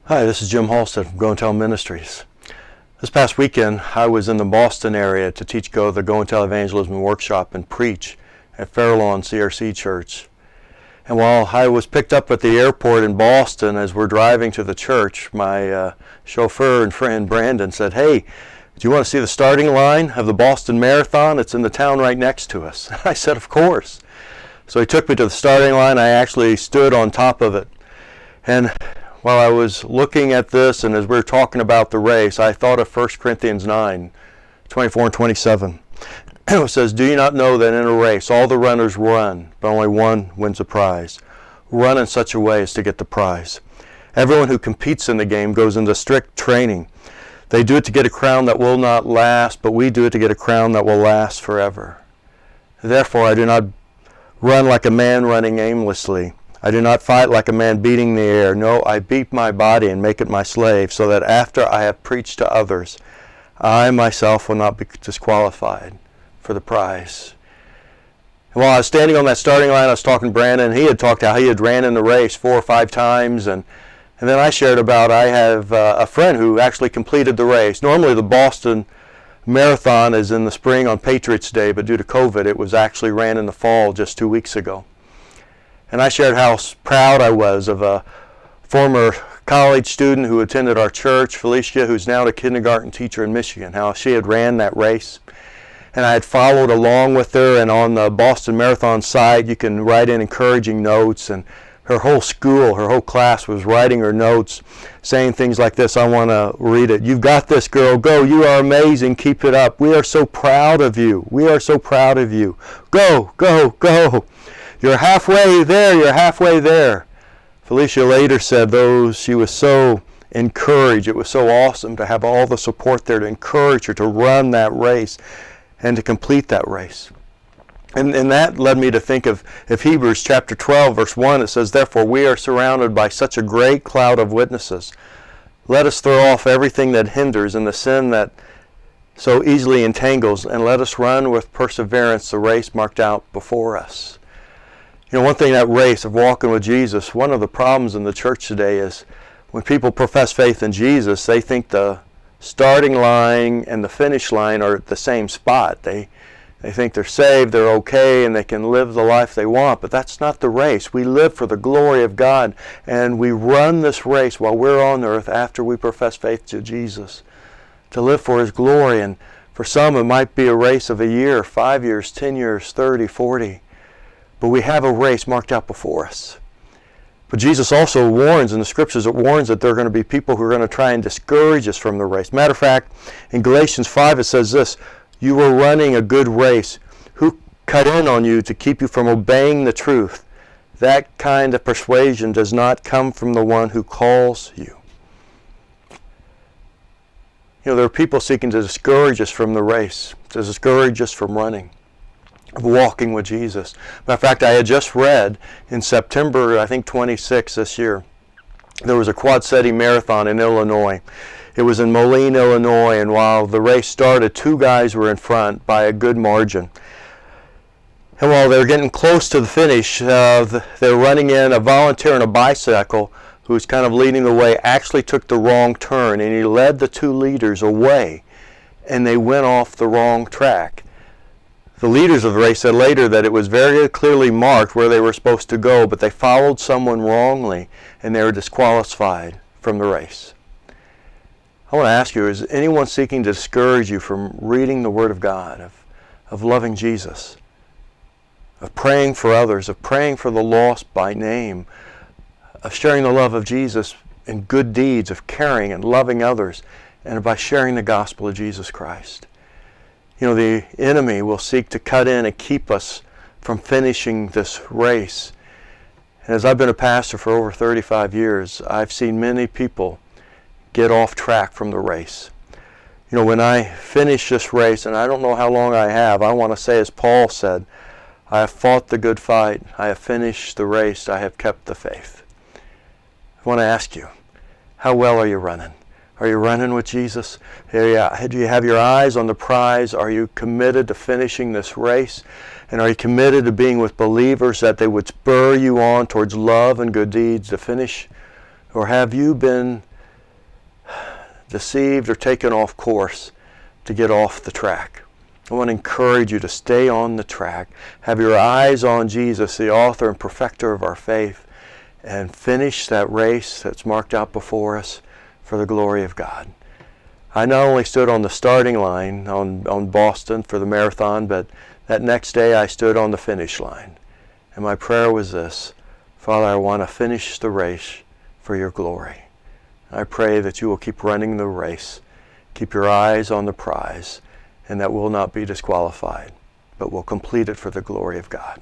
Hi, this is Jim Halstead from Go and Tell Ministries. This past weekend, I was in the Boston area to teach the Go and Tell Evangelism Workshop and preach at Fairlawn CRC Church. And while I was picked up at the airport in Boston as we're driving to the church, my chauffeur and friend Brandon said, "Hey, do you want to see the starting line of the Boston Marathon? It's in the town right next to us." I said, "Of course." So he took me to the starting line. I actually stood on top of it. And while I was looking at this and as we were talking about the race, I thought of 1 Corinthians 9:24 and 27. It says, "Do you not know that in a race all the runners run, but only one wins a prize? Run in such a way as to get the prize. Everyone who competes in the game goes into strict training. They do it to get a crown that will not last, but we do it to get a crown that will last forever. Therefore I do not run like a man running aimlessly. I do not fight like a man beating the air. No, I beat my body and make it my slave, so that after I have preached to others, I myself will not be disqualified for the prize." And while I was standing on that starting line, I was talking to Brandon. He had talked how he had ran in the race 4 or 5 times, and then I shared about I have a friend who actually completed the race. Normally the Boston Marathon is in the spring on Patriots Day, but due to COVID, it was actually ran in the fall just 2 weeks ago. And I shared how proud I was of a former college student who attended our church, Felicia, who's now a kindergarten teacher in Michigan, how she had ran that race. And I had followed along with her, and on the Boston Marathon site, you can write in encouraging notes, and her whole school, her whole class was writing her notes, saying things like this. I want to read it. "You've got this, girl. Go. You are amazing. Keep it up. We are so proud of you. We are so proud of you. Go, go, go. You're halfway there. You're halfway there." Felicia later said she was so encouraged. It was so awesome to have all the support there to encourage her to run that race and to complete that race. And that led me to think of Hebrews chapter 12, verse 1. It says, "Therefore we are surrounded by such a great cloud of witnesses. Let us throw off everything that hinders and the sin that so easily entangles, and let us run with perseverance the race marked out before us." You know, one thing, that race of walking with Jesus, one of the problems in the church today is when people profess faith in Jesus, they think the starting line and the finish line are at the same spot. They think they're saved, they're okay, and they can live the life they want, but that's not the race. We live for the glory of God, and we run this race while we're on earth after we profess faith to Jesus, to live for His glory. And for some, it might be a race of a year, 5 years, 10 years, 30, 40. But we have a race marked out before us. But Jesus also warns in the scriptures, it warns that there are going to be people who are going to try and discourage us from the race. Matter of fact, in Galatians 5 it says this, "You were running a good race. Who cut in on you to keep you from obeying the truth? That kind of persuasion does not come from the one who calls you." You know, there are people seeking to discourage us from the race, to discourage us from running, of walking with Jesus. Matter of fact, I had just read in September, I think 26 this year, there was a Quad City Marathon in Illinois. It was in Moline, Illinois, and while the race started, 2 guys were in front by a good margin. And while they were getting close to the finish, they were running in. A volunteer on a bicycle who was kind of leading the way actually took the wrong turn, and he led the 2 leaders away, and they went off the wrong track. The leaders of the race said later that it was very clearly marked where they were supposed to go, but they followed someone wrongly, and they were disqualified from the race. I want to ask you, is anyone seeking to discourage you from reading the Word of God, of loving Jesus, of praying for others, of praying for the lost by name, of sharing the love of Jesus in good deeds, of caring and loving others, and by sharing the gospel of Jesus Christ? You know, the enemy will seek to cut in and keep us from finishing this race. And as I've been a pastor for over 35 years, I've seen many people get off track from the race. You know, when I finish this race, and I don't know how long I have, I want to say as Paul said, "I have fought the good fight, I have finished the race, I have kept the faith." I want to ask you, how well are you running? Are you running with Jesus? Do you have your eyes on the prize? Are you committed to finishing this race? And are you committed to being with believers that they would spur you on towards love and good deeds to finish? Or have you been deceived or taken off course to get off the track. I want to encourage you to stay on the track. Have your eyes on Jesus, the author and perfecter of our faith, and finish that race that's marked out before us for the glory of God. I not only stood on the starting line on Boston for the marathon, but that next day I stood on the finish line. And my prayer was this: Father, I want to finish the race for your glory. I pray that you will keep running the race, keep your eyes on the prize, and that we'll not be disqualified, but we'll complete it for the glory of God.